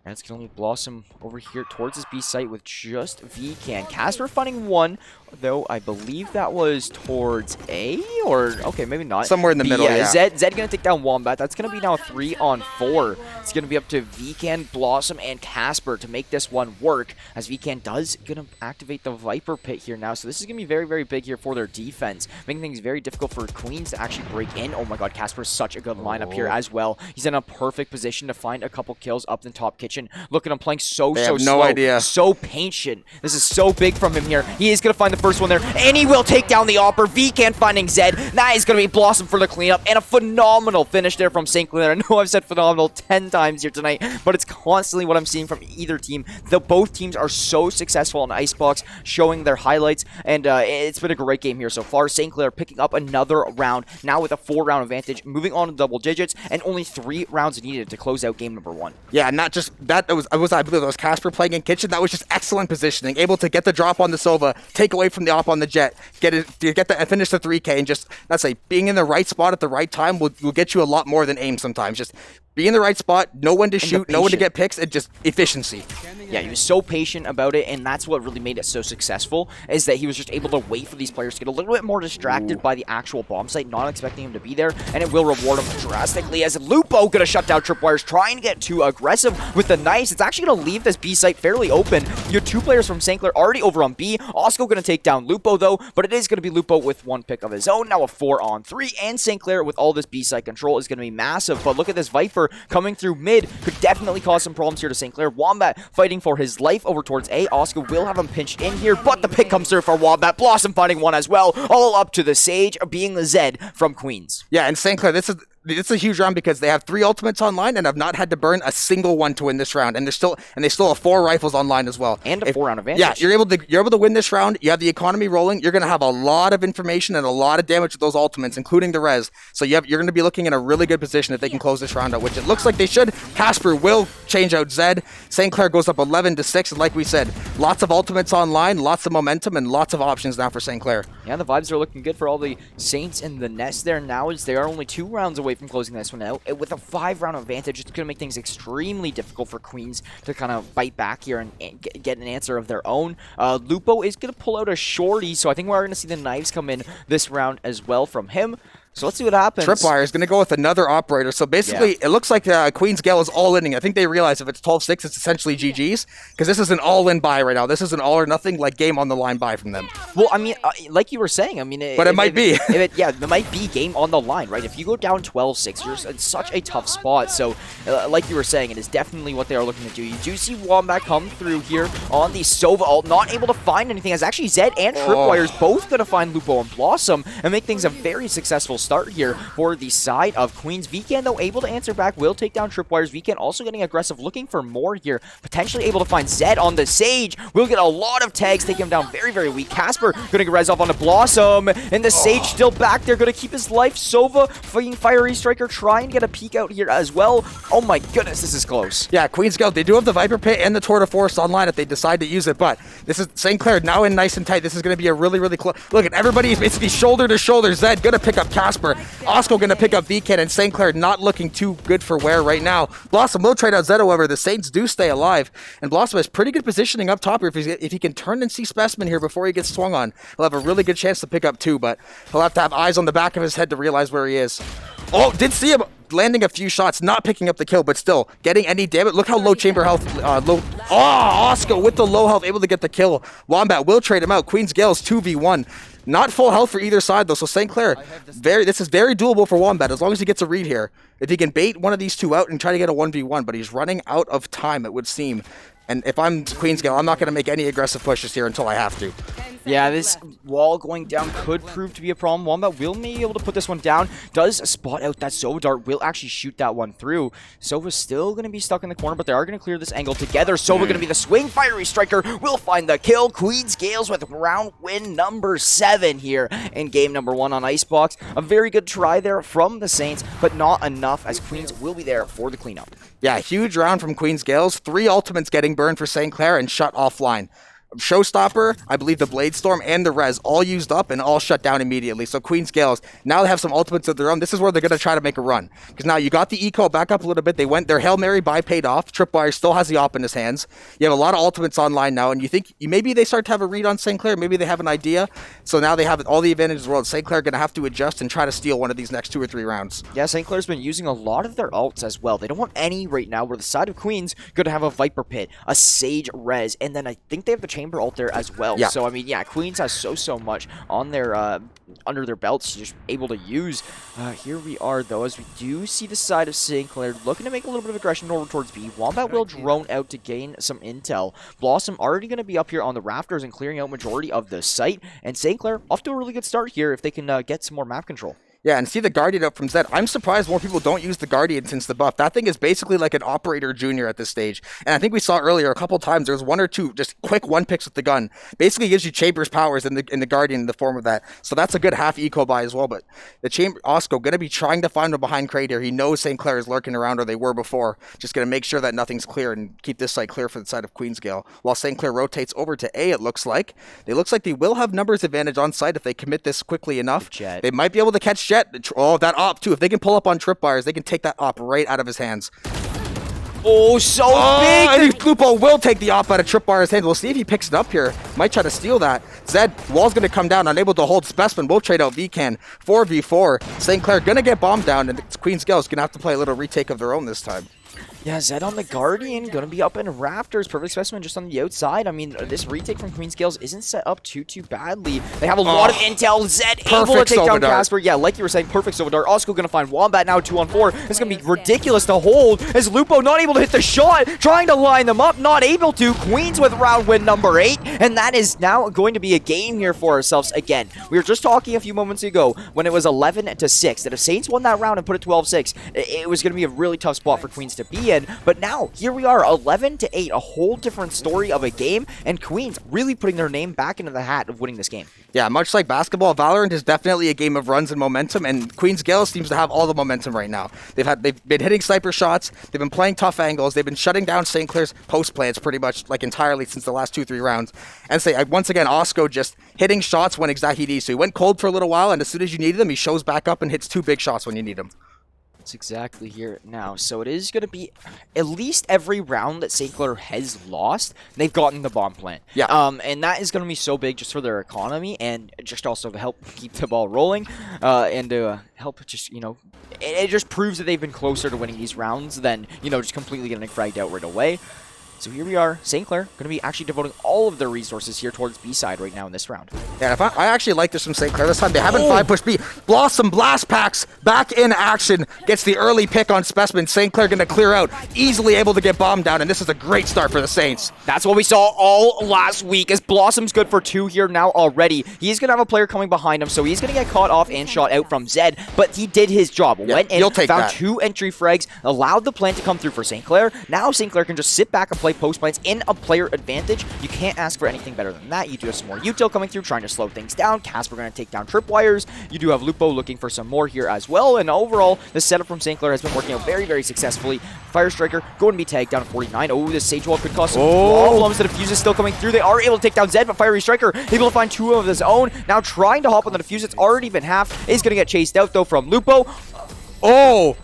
And it's going to Blossom over here towards his B site with just Vcan. Casper finding 1 though. I believe that was towards A, or okay, maybe not. Somewhere in the middle, yeah. Zed gonna take down Wombat. That's gonna be now 3-on-4. It's gonna be up to Vcan, Blossom, and Casper to make this one work, as Vcan does gonna activate the Viper Pit here now. So this is gonna be very, very big here for their defense, making things very difficult for Queens to actually break in. Oh my god, Casper's such a good lineup here as well. He's in a perfect position to find a couple kills up in the top kitchen. Look at him playing so no slow, idea. so patient. This is so big from him here. He is gonna find the first one there, and he will take down the Opper. Vcan finding Zed. That is gonna be Blossom for the cleanup, and a phenomenal finish there from St. Clair. I know I've said phenomenal 10 times here tonight, but it's constantly what I'm seeing from either team. Both teams are so successful on Icebox, showing their highlights, and it's been a great game here so far. St. Clair picking up another round, now with a 4-round advantage, moving on to double digits, and only 3 rounds needed to close out game number 1. Yeah, not just that. I believe it was Casper playing in kitchen. That was just excellent positioning, able to get the drop on the Sova, take away from the op on the Jet, finish the 3K, and just that's like being in the right spot at the right time will get you a lot more than aim sometimes. Just be in the right spot, know when to shoot, know when to get picks, and just efficiency. Yeah, he was so patient about it, and that's what really made it so successful, is that he was just able to wait for these players to get a little bit more distracted by the actual bomb site, not expecting him to be there, and it will reward him drastically, as Lupo gonna shut down Tripwires, trying to get too aggressive with the knives. It's actually gonna leave this B site fairly open. You have 2 players from St. Clair already over on B. Osco gonna take down Lupo, though, but it is gonna be Lupo with 1 pick of his own. Now a 4-on-3, and St. Clair with all this B site control is gonna be massive, but look at this Viper coming through mid, could definitely cause some problems here to St. Clair. Wombat fighting for his life over towards A. Oscar will have him pinched in here, but the pick comes through for Wombat. Blossom finding one as well, all up to the Sage, being the Zed from Queens. Yeah, and St. Clair, this is a huge round because they have 3 ultimates online and have not had to burn a single one to win this round, and they still have 4 rifles online as well, and a 4-round advantage. Yeah, you're able to win this round. You have the economy rolling. You're going to have a lot of information and a lot of damage with those ultimates, including the res. So you're going to be looking in a really good position if they can close this round out, which it looks like they should. Casper will change out Zed. St. Clair goes up 11-6, and like we said, lots of ultimates online, lots of momentum, and lots of options now for St. Clair. Yeah, the vibes are looking good for all the Saints in the nest there now, as they are only 2 rounds away from closing this one out. With a 5-round advantage, it's going to make things extremely difficult for Queens to kind of bite back here and get an answer of their own. Lupo is going to pull out a shorty, so I think we're going to see the knives come in this round as well from him. So let's see what happens. Tripwire is going to go with another operator. So basically, It looks like Queen's Gale is all-inning. I think they realize if it's 12-6, it's essentially GG's, because this is an all-in buy right now. This is an all-or-nothing, like, game-on-the-line buy from them. Well, I mean, like you were saying, I mean... It might be. It might be game on the line, right? If you go down 12-6, you're in such a tough spot. So, like you were saying, it is definitely what they are looking to do. You do see Wombat come through here on the Sova ult, not able to find anything, as actually Zed and Tripwire's both going to find Lupo and Blossom and make things a very successful start here for the side of Queens. Vcan, though, able to answer back, will take down Tripwires. Vcan also getting aggressive, looking for more here. Potentially able to find Zed on the Sage. Will get a lot of tags, take him down very, very weak. Casper going to res off on the Blossom, and the Sage still back there, going to keep his life. Sova fighting Fiery Striker, trying to get a peek out here as well. Oh my goodness, this is close. Yeah, Queen's Gale, they do have the Viper Pit and the Tour de Force online if they decide to use it, but this is St. Clair now in nice and tight. This is going to be a really, really close. Look at everybody is basically shoulder to shoulder. Zed going to pick up Casper. Osco going to pick up Vcan, and St. Clair not looking too good for wear right now. Blossom will trade out Zed, however. The Saints do stay alive, and Blossom has pretty good positioning up top here. If he can turn and see Specimen here before he gets swung on, he'll have a really good chance to pick up 2, but he'll have to have eyes on the back of his head to realize where he is. Oh, did see him landing a few shots, not picking up the kill, but still getting any damage. Look how low chamber health, Osco with the low health, able to get the kill. Wombat will trade him out. Queen's Gale's 2v1. Not full health for either side, though, so St. Clair, this is very doable for Wombat, as long as he gets a read here. If he can bait one of these 2 out and try to get a 1v1, but he's running out of time, it would seem. And if I'm Queen's Gale, I'm not going to make any aggressive pushes here until I have to. Yeah, this wall going down could prove to be a problem. Wombat will be able to put this one down. Does spot out that Sova dart. Will actually shoot that one through. Sova's still going to be stuck in the corner, but they are going to clear this angle together. Sova going to be the swing. Fiery Striker will find the kill. Queen's Gales with round win number 7 here in game number 1 on Icebox. A very good try there from the Saints, but not enough, as Queens will be there for the cleanup. Yeah, huge round from Queen's Gales. 3 ultimates getting burned for St. Clair and shut offline. Showstopper, I believe the Blade Storm, and the Res all used up and all shut down immediately. So Queen's Gaels, now they have some ultimates of their own. This is where they're going to try to make a run. Because now you got the eco back up a little bit. They went, their Hail Mary buy paid off. Tripwire still has the op in his hands. You have a lot of ultimates online now, and you think maybe they start to have a read on St. Clair. Maybe they have an idea. So now they have all the advantages in the world. St. Clair are going to have to adjust and try to steal one of these next 2 or 3 rounds. Yeah, St. Clair's been using a lot of their ults as well. They don't want any right now, where the side of Queens going to have a Viper Pit, a Sage Res, and then I think they have the Chamber ult there as well. Yeah. So, I mean, yeah, Queens has so much on their under their belts, just able to use. Here we are, though, as we do see the side of St. Clair looking to make a little bit of aggression over towards B. Wombat will drone out to gain some intel. Blossom already going to be up here on the rafters and clearing out majority of the site. And St. Clair off to a really good start here if they can get some more map control. Yeah, and see the Guardian up from Zed. I'm surprised more people don't use the Guardian since the buff. That thing is basically like an Operator Junior at this stage. And I think we saw earlier a couple times there was 1 or 2 just quick one picks with the gun. Basically gives you Chamber's powers in the Guardian in the form of that. So that's a good half eco buy as well. But the Chamber Osco going to be trying to find him behind Crate here. He knows St. Clair is lurking around, or they were before. Just going to make sure that nothing's clear and keep this site clear for the side of Queensgale. While St. Clair rotates over to A, it looks like. It looks like they will have numbers advantage on site if they commit this quickly enough. Jet. They might be able to catch Jet. Oh, that op too. If they can pull up on Tripwires, they can take that op right out of his hands. Oh, so I big! think Lupo will take the op out of Tripwire's hands. We'll see if he picks it up here. Might try to steal that. Zed, wall's going to come down, unable to hold Specimen. We'll trade out Vcan. 4v4. St. Clair going to get bombed down, and Queen's Gaels going to have to play a little retake of their own this time. Yeah, Zed on the Guardian, gonna be up in rafters. Perfect Specimen just on the outside. I mean, this retake from Queen's Gaels isn't set up too badly. They have a lot of intel. Zed able to take down Casper. Yeah, like you were saying, perfect Silver Dart. Also gonna find Wombat now 2-on-4. It's gonna be ridiculous to hold as Lupo not able to hit the shot, trying to line them up, not able to. Queens with round win number 8, and that is now going to be a game here for ourselves again. We were just talking a few moments ago when it was 11-6 that if Saints won that round and put it 12-6, it was gonna be a really tough spot for Queens to be in. But now, here we are, 11-8, a whole different story of a game, and Queens really putting their name back into the hat of winning this game. Yeah, much like basketball, Valorant is definitely a game of runs and momentum, and Queen's Gaels seems to have all the momentum right now. They've been hitting sniper shots, they've been playing tough angles, they've been shutting down St. Clair's post plants pretty much like entirely since the last 2-3 rounds. And once again, Osco just hitting shots when exactly he needs to. He went cold for a little while, and as soon as you needed him, he shows back up and hits 2 big shots when you need him. That's exactly here now. So it is going to be at least every round that St. Clair has lost, they've gotten the bomb plant. Yeah. And that is going to be so big just for their economy and just also to help keep the ball rolling and to help just, it just proves that they've been closer to winning these rounds than, just completely getting fragged out right away. So here we are, St. Clair going to be actually devoting all of their resources here towards B side right now in this round. Yeah, I actually like this from St. Clair this time. They haven't 5-push B. Blossom Blast Packs back in action. Gets the early pick on Specimen. St. Clair going to clear out. Easily able to get bombed down, and this is a great start for the Saints. That's what we saw all last week as Blossom's good for 2 here now already. He's going to have a player coming behind him, so he's going to get caught off and shot out from Zed, but he did his job. Yeah, went in, found that. 2 entry frags, allowed the plant to come through for St. Clair. Now St. Clair can just sit back and play post plants in a player advantage. You can't ask for anything better than that. You do have some more util coming through, trying to slow things down. Casper going to take down Tripwires. You do have Lupo looking for some more here as well. And overall, the setup from St. Clair has been working out very successfully. Fire Striker going to be tagged down to 49. Oh, this Sage Wall could cause some problems. The defuse is still coming through. They are able to take down Zed, but Fiery Striker able to find 2 of his own. Now trying to hop on the defuse. It's already been half. Is going to get chased out though from Lupo. Oh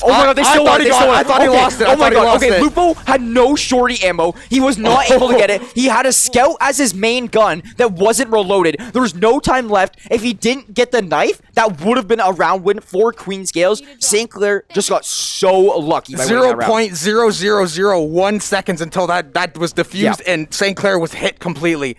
my god, they still won. I thought he lost it. Oh my god, okay, Lupo had no shorty ammo. He was not able to get it. He had a scout as his main gun that wasn't reloaded. There was no time left. If he didn't get the knife, that would have been a round win for Queen's Gaels. St. Clair just got so lucky by winning that round. 0.0001 seconds until that was defused and St. Clair was hit completely.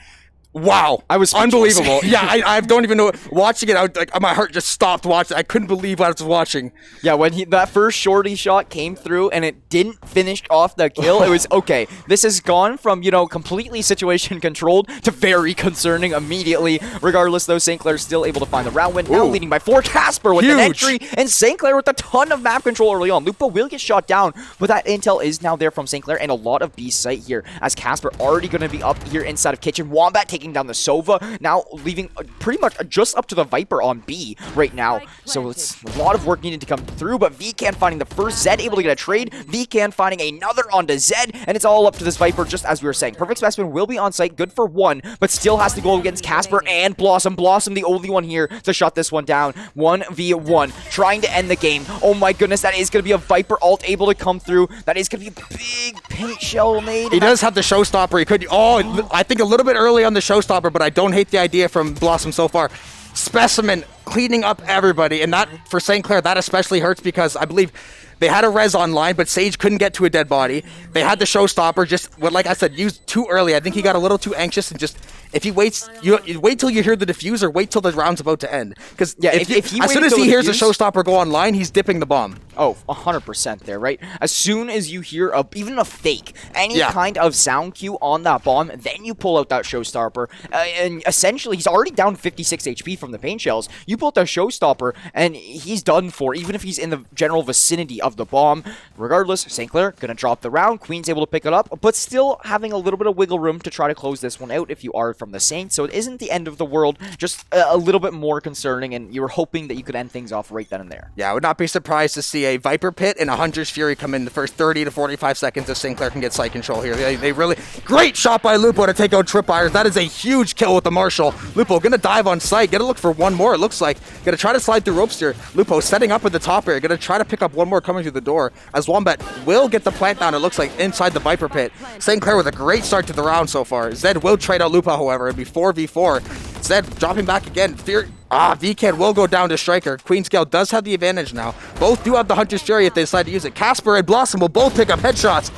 Wow, I was unbelievable. Yeah, I don't even know. Watching it, my heart just stopped watching. I couldn't believe what I was watching. Yeah, when that first shorty shot came through and it didn't finish off the kill, it was okay. This has gone from completely situation controlled to very concerning immediately. Regardless, though, St. Clair still able to find the round win. Now leading by 4. Casper with an entry, and St. Clair with a ton of map control early on. Lupo will get shot down, but that intel is now there from St. Clair and a lot of B site here as Casper already going to be up here inside of Kitchen. Wombat takes taking down the Sova, now leaving pretty much just up to the Viper on B right now. So it's a lot of work needed to come through, but Vcan finding the first, Zed able to get a trade, Vcan finding another onto Zed, and it's all up to this Viper, just as we were saying. Perfect Specimen will be on site, good for one, but still has to go against Casper and Blossom. Blossom, the only one here to shut this one down. 1v1, trying to end the game. Oh my goodness, that is going to be a Viper ult able to come through. That is going to be a big paint shell made. He does have the showstopper. He could, I think a little bit early on the showstopper, but I don't hate the idea from Blossom so far. Specimen cleaning up everybody, and that, for St. Clair, that especially hurts because I believe they had a res online, but Sage couldn't get to a dead body. They had the showstopper, just, well, like I said, used too early. I think he got a little too anxious and just, if he waits, you wait till you hear the diffuser, wait till the round's about to end. Because yeah, if as soon as he hears the showstopper go online, he's dipping the bomb. Oh, 100% there, right? As soon as you hear even a fake, any kind of sound cue on that bomb, then you pull out that showstopper, and essentially he's already down 56 HP from the paint shells. You pull out that showstopper, and he's done for, even if he's in the general vicinity of the bomb. Regardless, St. Clair gonna drop the round. Queen's able to pick it up, but still having a little bit of wiggle room to try to close this one out if you are from the Saints. So it isn't the end of the world, just a little bit more concerning, and you were hoping that you could end things off right then and there. Yeah, I would not be surprised to see a Viper Pit and a Hunter's Fury come in the first 30 to 45 seconds if St. Clair can get side control here. They really... Great shot by Lupo to take out Tripwires. That is a huge kill with the Marshal. Lupo gonna dive on site. Gonna look for one more, it looks like. Gonna try to slide through ropes here. Lupo setting up at the top area. Gonna try to pick up one more coming through the door. As Wombat will get the plant down, it looks like, inside the Viper Pit. St. Clair with a great start to the round so far. Zed will trade out Lupo, however. It'll be 4v4. Zed dropping back again. Vcan will go down to Striker. Queen's Gale does have the advantage now. Both do have the Hunter's Fury if they decide to use it. Casper and Blossom will both pick up headshots.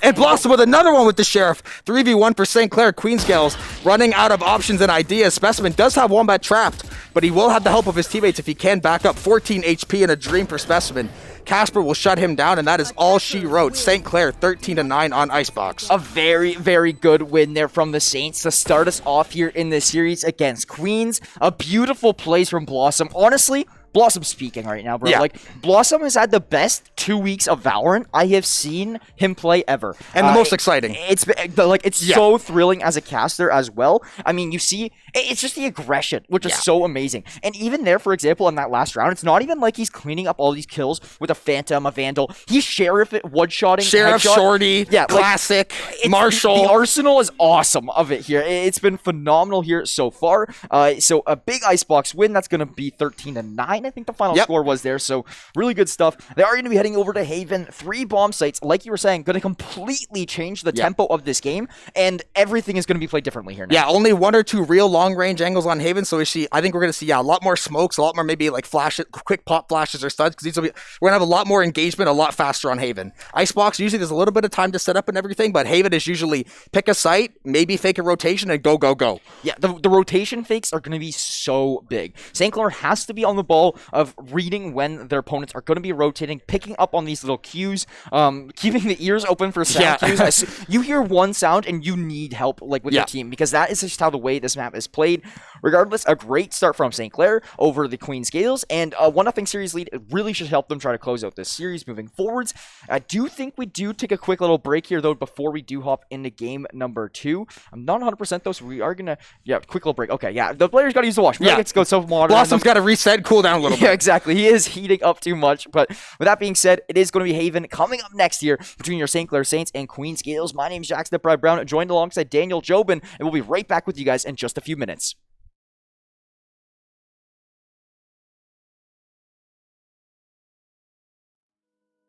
And Blossom with another one with the Sheriff. 3v1 for St. Clair. Queen's Gales running out of options and ideas. Specimen does have Wombat trapped, but he will have the help of his teammates if he can back up. 14 HP and a dream for Specimen. Casper will shut him down, and that is all she wrote. St. Clair 13-9 on Icebox. A very, very good win there from the Saints to start us off here in this series against Queens. A beautiful plays from Blossom. Honestly, Blossom speaking right now, bro. Yeah. Like, Blossom has had the best 2 weeks of Valorant I have seen him play ever. And the most exciting. It's so thrilling as a caster as well. I mean, you see, it's just the aggression, which is so amazing. And even there, for example, in that last round, it's not even like he's cleaning up all these kills with a Phantom, a Vandal. He's Sheriff at one-shotting. Sheriff, headshot. Shorty, Classic, Marshall. The arsenal is awesome of it here. It's been phenomenal here so far. So a big Icebox win. That's going to be 13-9. I think the final score was there, so really good stuff. They are going to be heading over to Haven. 3 bomb sites, like you were saying, going to completely change the tempo of this game, and everything is going to be played differently here now. Yeah, only 1 or 2 real long-range angles on Haven, so I think we're going to see a lot more smokes, a lot more maybe like quick pop flashes or studs, because we're going to have a lot more engagement a lot faster on Haven. Icebox, usually there's a little bit of time to set up and everything, but Haven is usually pick a site, maybe fake a rotation, and go, go, go. Yeah, the rotation fakes are going to be so big. St. Clair has to be on the ball of reading when their opponents are going to be rotating, picking up on these little cues, keeping the ears open for sound cues. You hear one sound and you need help with your team, because that is just how the way this map is played. Regardless, a great start from St. Clair over the Queen's Gaels, and a 1-0 series lead. It really should help them try to close out this series moving forwards. I do think we do take a quick little break here, though, before we do hop into game number 2. I'm not 100% though, so we are going to, quick little break. Okay, the players got to use the wash. We get to go so modern. Blossom's got to reset, cool down a little bit. Yeah, exactly. He is heating up too much. But with that being said, it is going to be Haven coming up next year between your St. Clair Saints and Queen's Gaels. My name's Jack Stepbride Brown, joined alongside Daniel Jobin, and we'll be right back with you guys in just a few minutes.